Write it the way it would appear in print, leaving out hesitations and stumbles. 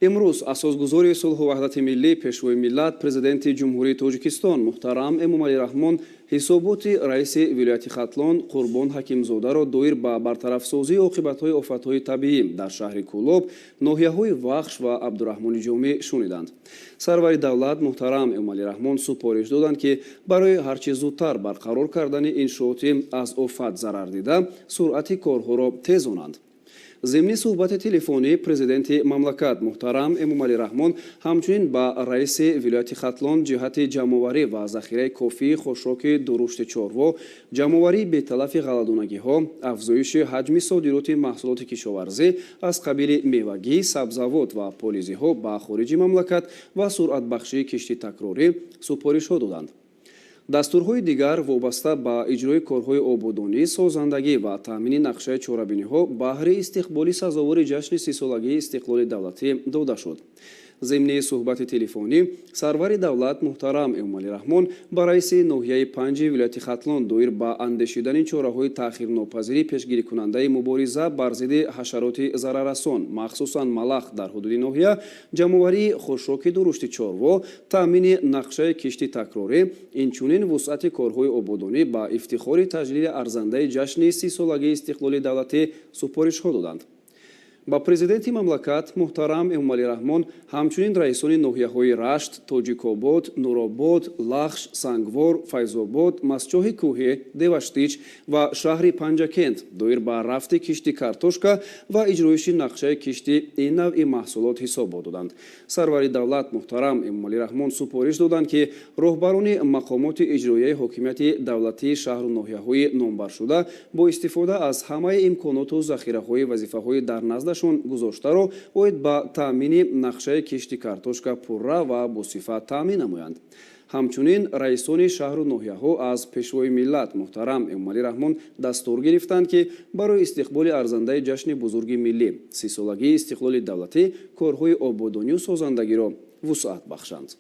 امروز اساسگذاری صلح و وحدت ملی پیشوای ملت پرزیدنت جمهوری تاجیکستان محترم امومالي رحمون حسابات رئیس ولایت ختلان قربان حکیمزاده را دایر به برطرفسازی عاقبت‌های آفت‌های طبیعی در شهر کولاب، ناحیه‌های وخش و عبدالرحمن جامع شنیدند. سروری دولت محترم امومالي رحمون سپارش دادند که برای هرچه زودتر برقرار کردن انشاءات از آفت ضرر دیده سرعت کارها را تیزانند. ضمن صحبت تلفنی پرزیدنت مملکت محترم امومالي رحمون همچنین با رئیس ولایت ختلان جهت جمع‌آوری و ذخیره کافی خوراک درشت چاروا، جمع‌آوری بی‌تلف غله‌دانگی‌ها، افزایش حجم صادرات محصولات کشاورزی از قبیل میوگی، سبزیجات و پالیزی‌ها به خارج مملکت و سرعت بخشی کشتی تکراری سپارش‌ها دادند. دستورهای دیگر وابسته به اجرای کارهای آبادانی، سازندگی و تامین نقشه چهاربینی‌ها بهر استقبال سزاوار جشن 30 سالگی استقلال دولتی داده شد. ضمن صحبت تلفنی سروری دولت محترم امومالي رحمون با رئیس ناحیه 5 ولایت ختلان دایر به اندیشیدن چاره‌های تأخیرناپذیر پیشگیری کننده مبارزه بر ضد حشرات ضرررسان مخصوصاً ملخ در حدود ناحیه، جمع‌آوری خوراک درشت چاروا، تامین نقشه کشتی تکراری، اینچنین وسعت کارهای آبادانی با افتخار تجلیل ارزنده جشن 30 سالگی استقلال دولتی سپارش‌ها دادند. با پرزیدنت مملکت محترم امومالي رحمون همچنین رئیسان ناحیه‌های رشت، تاجیک‌آباد، نورآباد، لخش، سنگوار، فیض‌آباد، مسجد کوهی، دیوشتیچ و شهر پنجکند دایر به رفت کشتی کارتوشکا و اجرایش نقشه کشتی این نوع محصولات حساب دادند. سروری دولت محترم امومالي رحمون سپارش دادند که راهبران مقامات اجرایی حاکمیت دولتی شهر و ناحیه‌های نامبر شده با استفاده از همه امکانات و ذخیره‌های وظیفه‌های در نزد گذاشته را باید با تامین نقشه کشتی کارتوشکا پرره و با صفت تامین نمایند. همچنین رئیسان شهر و ناحیه ها از پیشوای ملت محترم امومالي رحمون دستور گرفتند که برای استقبال ارزنده جشن بزرگ ملی 30 سالگی استقلال دولتی کارهای آبادانی و سازندگی را وسعت بخشند.